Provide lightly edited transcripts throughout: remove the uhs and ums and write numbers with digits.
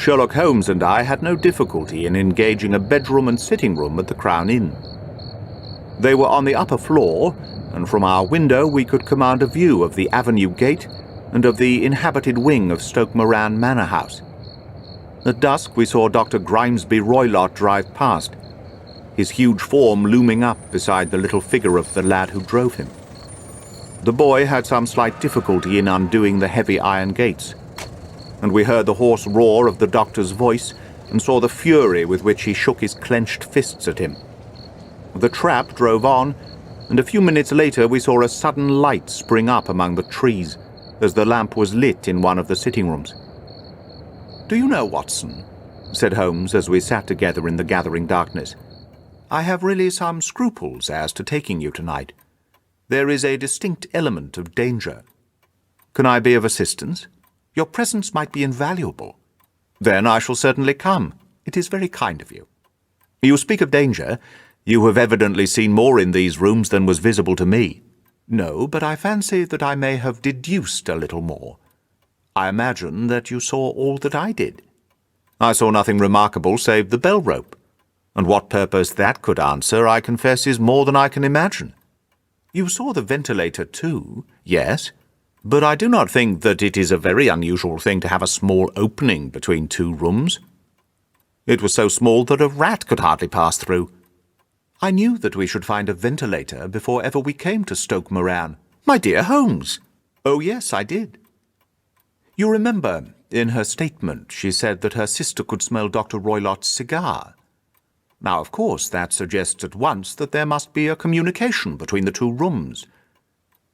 Sherlock Holmes and I had no difficulty in engaging a bedroom and sitting room at the Crown Inn. They were on the upper floor, and from our window we could command a view of the Avenue Gate and of the inhabited wing of Stoke Moran Manor House. At dusk we saw Dr. Grimesby Roylott drive past, his huge form looming up beside the little figure of the lad who drove him. The boy had some slight difficulty in undoing the heavy iron gates, and we heard the hoarse roar of the doctor's voice and saw the fury with which he shook his clenched fists at him. The trap drove on, and a few minutes later we saw a sudden light spring up among the trees as the lamp was lit in one of the sitting rooms. "Do you know, Watson," said Holmes as we sat together in the gathering darkness, "I have really some scruples as to taking you tonight. There is a distinct element of danger. Can I be of assistance? Your presence might be invaluable." "Then I shall certainly come. It is very kind of you." "You speak of danger. You have evidently seen more in these rooms than was visible to me." "No, but I fancy that I may have deduced a little more. I imagine that you saw all that I did." "I saw nothing remarkable save the bell rope, and what purpose that could answer, I confess, is more than I can imagine." "You saw the ventilator too?" "Yes. But I do not think that it is a very unusual thing to have a small opening between two rooms. It was so small that a rat could hardly pass through." "I knew that we should find a ventilator before ever we came to Stoke Moran." "My dear Holmes!" "Oh, yes, I did. You remember, in her statement, she said that her sister could smell Dr. Roylott's cigar. Now, of course, that suggests at once that there must be a communication between the two rooms.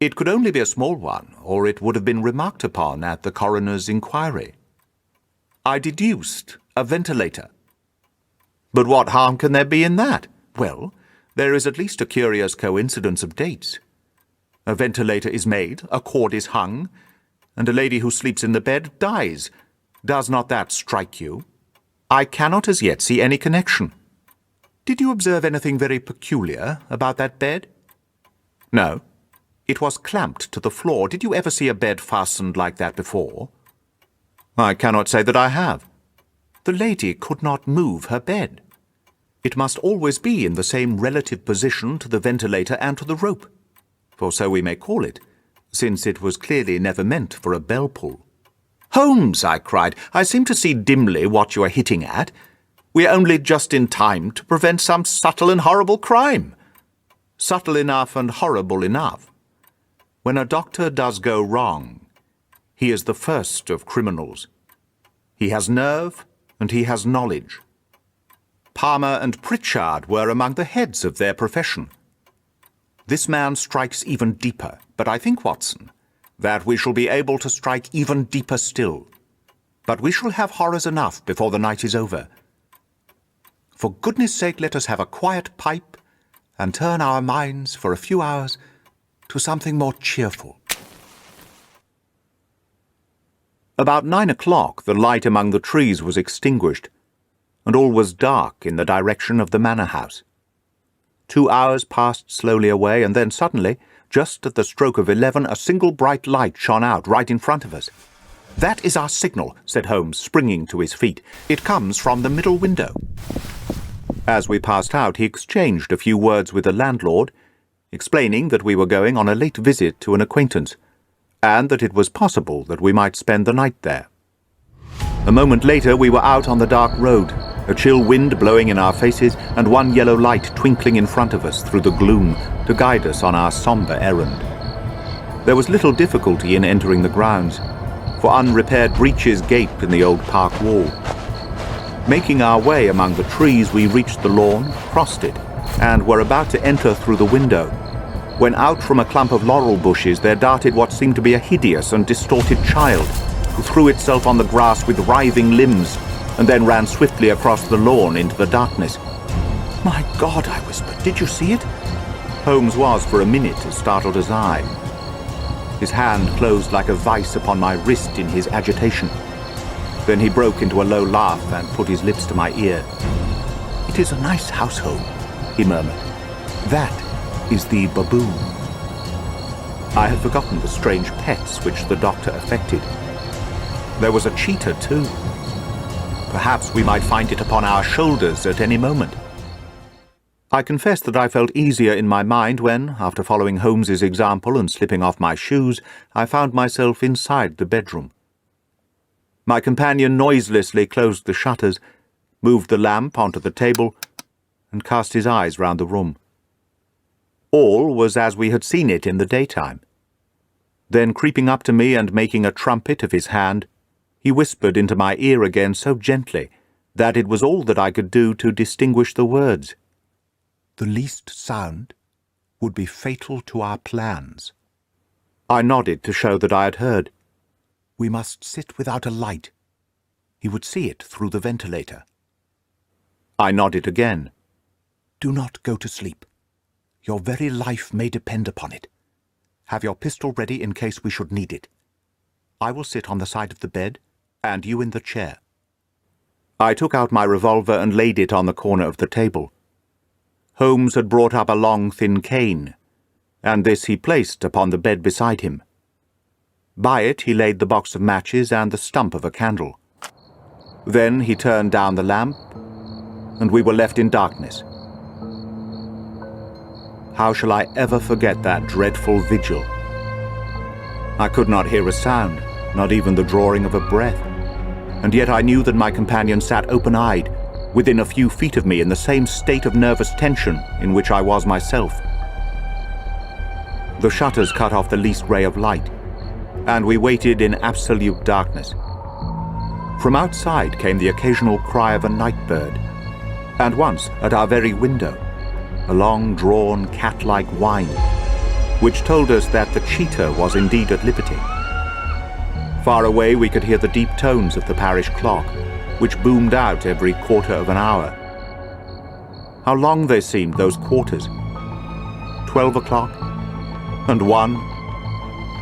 It could only be a small one, or it would have been remarked upon at the coroner's inquiry. I deduced a ventilator." "But what harm can there be in that?" "Well, there is at least a curious coincidence of dates. A ventilator is made, a cord is hung, and a lady who sleeps in the bed dies. Does not that strike you?" "I cannot as yet see any connection." "Did you observe anything very peculiar about that bed?" "No." "It was clamped to the floor. Did you ever see a bed fastened like that before?" "I cannot say that I have." "The lady could not move her bed. It must always be in the same relative position to the ventilator and to the rope, for so we may call it, since it was clearly never meant for a bell pull." "Holmes," I cried, "I seem to see dimly what you are hitting at. We are only just in time to prevent some subtle and horrible crime." "Subtle enough and horrible enough. When a doctor does go wrong, he is the first of criminals. He has nerve and he has knowledge. Palmer and Pritchard were among the heads of their profession. This man strikes even deeper, but I think, Watson, that we shall be able to strike even deeper still. But we shall have horrors enough before the night is over. For goodness' sake, let us have a quiet pipe and turn our minds for a few hours to something more cheerful." About 9 o'clock the light among the trees was extinguished, and all was dark in the direction of the manor house. 2 hours passed slowly away, and then suddenly, just at the stroke of 11, a single bright light shone out right in front of us. "That is our signal," said Holmes, springing to his feet. "It comes from the middle window." As we passed out, he exchanged a few words with the landlord, explaining that we were going on a late visit to an acquaintance, and that it was possible that we might spend the night there. A moment later we were out on the dark road, a chill wind blowing in our faces and one yellow light twinkling in front of us through the gloom to guide us on our sombre errand. There was little difficulty in entering the grounds, for unrepaired breaches gaped in the old park wall. Making our way among the trees, we reached the lawn, crossed it, and were about to enter through the window, when out from a clump of laurel bushes there darted what seemed to be a hideous and distorted child, who threw itself on the grass with writhing limbs, and then ran swiftly across the lawn into the darkness. "My God," I whispered, "did you see it?" Holmes was for a minute as startled as I. His hand closed like a vice upon my wrist in his agitation. Then he broke into a low laugh and put his lips to my ear. "It is a nice household," he murmured. "That is the baboon." I had forgotten the strange pets which the doctor affected. There was a cheetah, too. Perhaps we might find it upon our shoulders at any moment. I confess that I felt easier in my mind when, after following Holmes's example and slipping off my shoes, I found myself inside the bedroom. My companion noiselessly closed the shutters, moved the lamp onto the table, and cast his eyes round the room. All was as we had seen it in the daytime. Then, creeping up to me and making a trumpet of his hand, he whispered into my ear again so gently that it was all that I could do to distinguish the words. "The least sound would be fatal to our plans." I nodded to show that I had heard. "We must sit without a light. He would see it through the ventilator." I nodded again. "Do not go to sleep. Your very life may depend upon it. Have your pistol ready in case we should need it. I will sit on the side of the bed, and you in the chair." I took out my revolver and laid it on the corner of the table. Holmes had brought up a long, thin cane, and this he placed upon the bed beside him. By it he laid the box of matches and the stump of a candle. Then he turned down the lamp, and we were left in darkness. How shall I ever forget that dreadful vigil? I could not hear a sound, not even the drawing of a breath, and yet I knew that my companion sat open-eyed, within a few feet of me in the same state of nervous tension in which I was myself. The shutters cut off the least ray of light, and we waited in absolute darkness. From outside came the occasional cry of a night bird, and once, at our very window, a long-drawn cat-like whine, which told us that the cheetah was indeed at liberty. Far away we could hear the deep tones of the parish clock, which boomed out every quarter of an hour. How long they seemed, those quarters. 12 o'clock, and 1,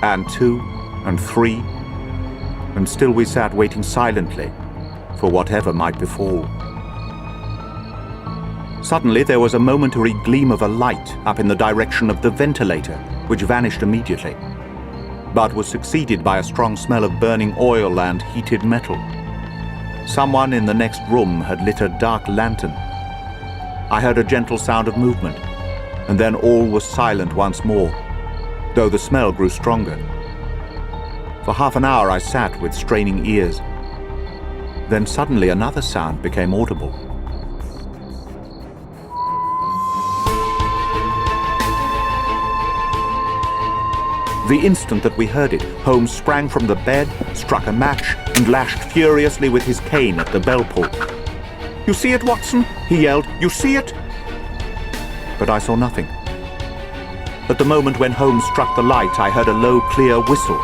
and 2, and 3, and still we sat waiting silently for whatever might befall. Suddenly there was a momentary gleam of a light up in the direction of the ventilator, which vanished immediately, but was succeeded by a strong smell of burning oil and heated metal. Someone in the next room had lit a dark lantern. I heard a gentle sound of movement, and then all was silent once more, though the smell grew stronger. For half an hour I sat with straining ears. Then suddenly another sound became audible. The instant that we heard it, Holmes sprang from the bed, struck a match, and lashed furiously with his cane at the bell pull. "You see it, Watson?" he yelled. "You see it?" But I saw nothing. At the moment when Holmes struck the light, I heard a low, clear whistle.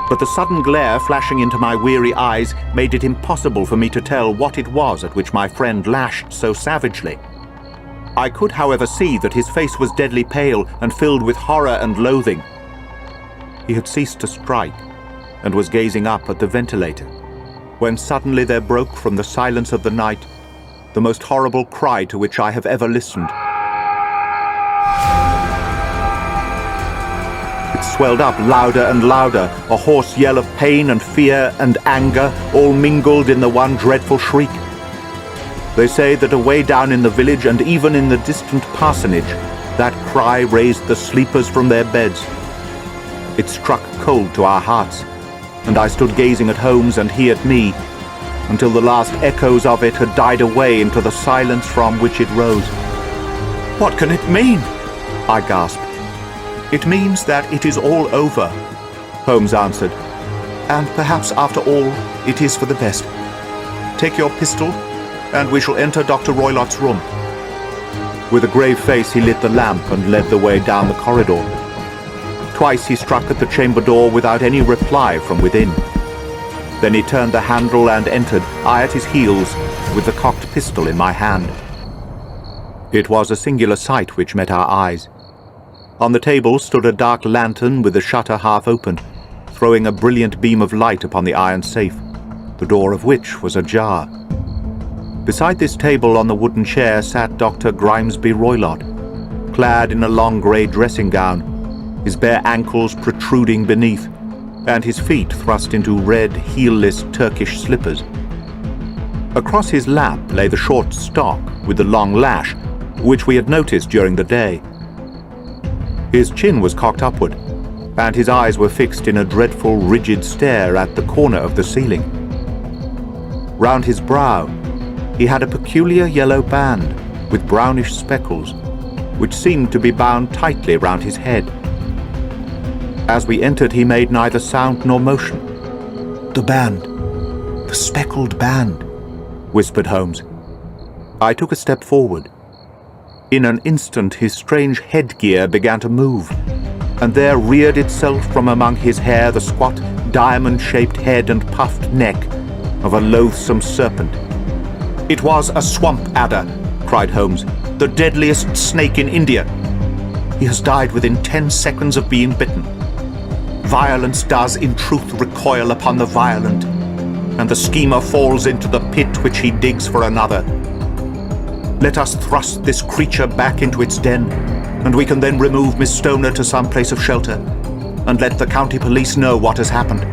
But the sudden glare flashing into my weary eyes made it impossible for me to tell what it was at which my friend lashed so savagely. I could, however, see that his face was deadly pale and filled with horror and loathing. He had ceased to strike, and was gazing up at the ventilator, when suddenly there broke from the silence of the night the most horrible cry to which I have ever listened. It swelled up louder and louder, a hoarse yell of pain and fear and anger, all mingled in the one dreadful shriek. They say that away down in the village and even in the distant parsonage, that cry raised the sleepers from their beds. It struck cold to our hearts, and I stood gazing at Holmes and he at me, until the last echoes of it had died away into the silence from which it rose. "What can it mean?" I gasped. "It means that it is all over," Holmes answered, "and perhaps after all it is for the best. take your pistol, and we shall enter Dr. Roylott's room." With a grave face he lit the lamp and led the way down the corridor. Twice he struck at the chamber door without any reply from within. Then he turned the handle and entered, I at his heels, with the cocked pistol in my hand. It was a singular sight which met our eyes. On the table stood a dark lantern with the shutter half open, throwing a brilliant beam of light upon the iron safe, the door of which was ajar. Beside this table on the wooden chair sat Dr. Grimesby Roylott, clad in a long grey dressing gown, his bare ankles protruding beneath, and his feet thrust into red, heelless Turkish slippers. Across his lap lay the short stock with the long lash, which we had noticed during the day. His chin was cocked upward, and his eyes were fixed in a dreadful, rigid stare at the corner of the ceiling. Round his brow, he had a peculiar yellow band with brownish speckles, which seemed to be bound tightly round his head. As we entered, he made neither sound nor motion. "The band, the speckled band," whispered Holmes. I took a step forward. In an instant his strange headgear began to move, and there reared itself from among his hair the squat, diamond-shaped head and puffed neck of a loathsome serpent. "It was a swamp adder," cried Holmes, "the deadliest snake in India. He has died within 10 seconds of being bitten. Violence does in truth recoil upon the violent, and the schemer falls into the pit which he digs for another. Let us thrust this creature back into its den, and we can then remove Miss Stoner to some place of shelter, and let the county police know what has happened."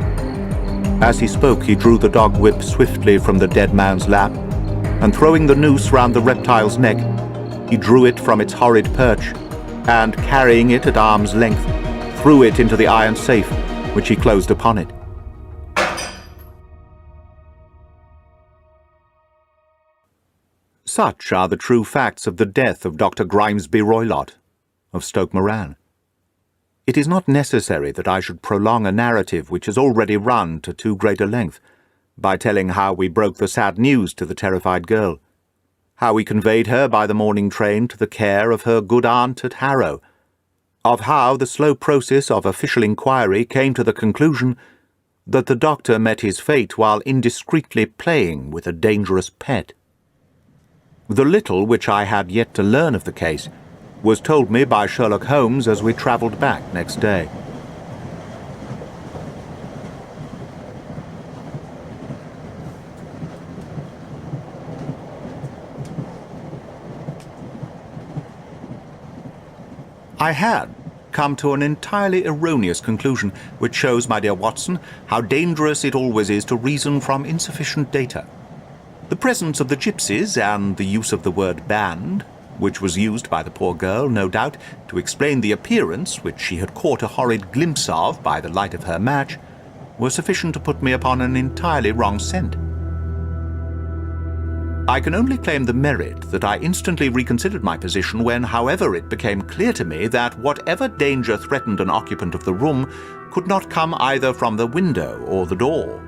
As he spoke, he drew the dog whip swiftly from the dead man's lap, and throwing the noose round the reptile's neck, he drew it from its horrid perch, and carrying it at arm's length, threw it into the iron safe, which he closed upon it. Such are the true facts of the death of Dr. Grimesby Roylott, of Stoke Moran. It is not necessary that I should prolong a narrative which has already run to too great a length, by telling how we broke the sad news to the terrified girl, how we conveyed her by the morning train to the care of her good aunt at Harrow, of how the slow process of official inquiry came to the conclusion that the doctor met his fate while indiscreetly playing with a dangerous pet. The little which I had yet to learn of the case was told me by Sherlock Holmes as we travelled back next day. I had come to an entirely erroneous conclusion, which shows, my dear Watson, how dangerous it always is to reason from insufficient data. The presence of the gypsies and the use of the word band, which was used by the poor girl, no doubt, to explain the appearance which she had caught a horrid glimpse of by the light of her match, were sufficient to put me upon an entirely wrong scent. I can only claim the merit that I instantly reconsidered my position when, however, it became clear to me that whatever danger threatened an occupant of the room could not come either from the window or the door.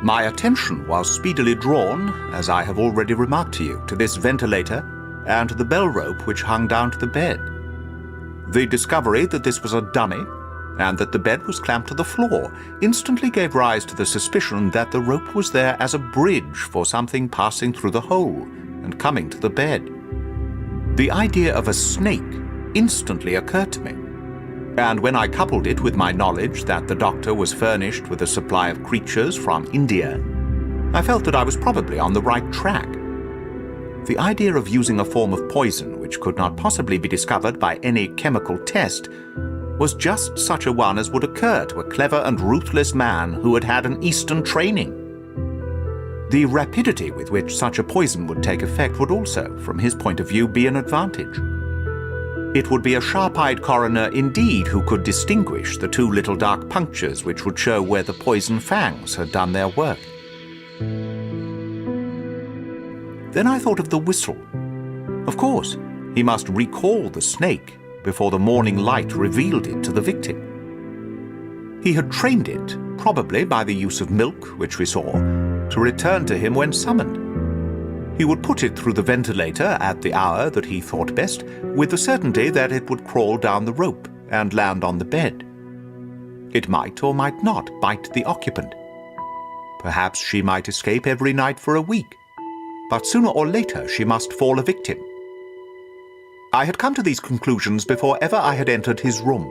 My attention was speedily drawn, as I have already remarked to you, to this ventilator and to the bell rope which hung down to the bed. The discovery that this was a dummy, and that the bed was clamped to the floor, instantly gave rise to the suspicion that the rope was there as a bridge for something passing through the hole and coming to the bed. The idea of a snake instantly occurred to me, and when I coupled it with my knowledge that the doctor was furnished with a supply of creatures from India, I felt that I was probably on the right track. The idea of using a form of poison which could not possibly be discovered by any chemical test was just such a one as would occur to a clever and ruthless man who had had an Eastern training. The rapidity with which such a poison would take effect would also, from his point of view, be an advantage. It would be a sharp-eyed coroner indeed who could distinguish the two little dark punctures which would show where the poison fangs had done their work. Then I thought of the whistle. Of course, he must recall the snake before the morning light revealed it to the victim. He had trained it, probably by the use of milk, which we saw, to return to him when summoned. He would put it through the ventilator at the hour that he thought best, with the certainty that it would crawl down the rope and land on the bed. It might or might not bite the occupant. Perhaps she might escape every night for a week, but sooner or later she must fall a victim. I had come to these conclusions before ever I had entered his room.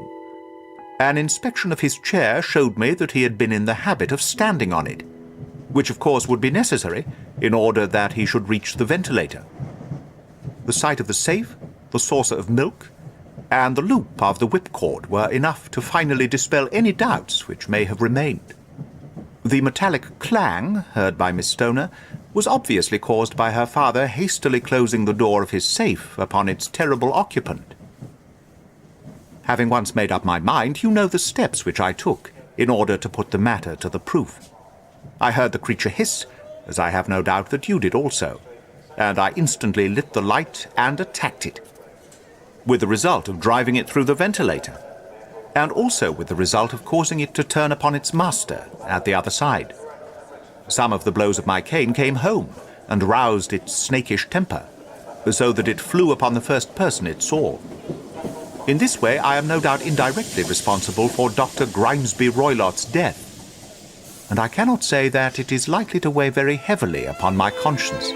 An inspection of his chair showed me that he had been in the habit of standing on it, which of course would be necessary in order that he should reach the ventilator. The sight of the safe, the saucer of milk, and the loop of the whipcord were enough to finally dispel any doubts which may have remained. The metallic clang heard by Miss Stoner was obviously caused by her father hastily closing the door of his safe upon its terrible occupant. Having once made up my mind, you know the steps which I took in order to put the matter to the proof. I heard the creature hiss, as I have no doubt that you did also, and I instantly lit the light and attacked it, with the result of driving it through the ventilator, and also with the result of causing it to turn upon its master at the other side. Some of the blows of my cane came home and roused its snakish temper, so that it flew upon the first person it saw. In this way I am no doubt indirectly responsible for Dr. Grimesby Roylott's death, and I cannot say that it is likely to weigh very heavily upon my conscience.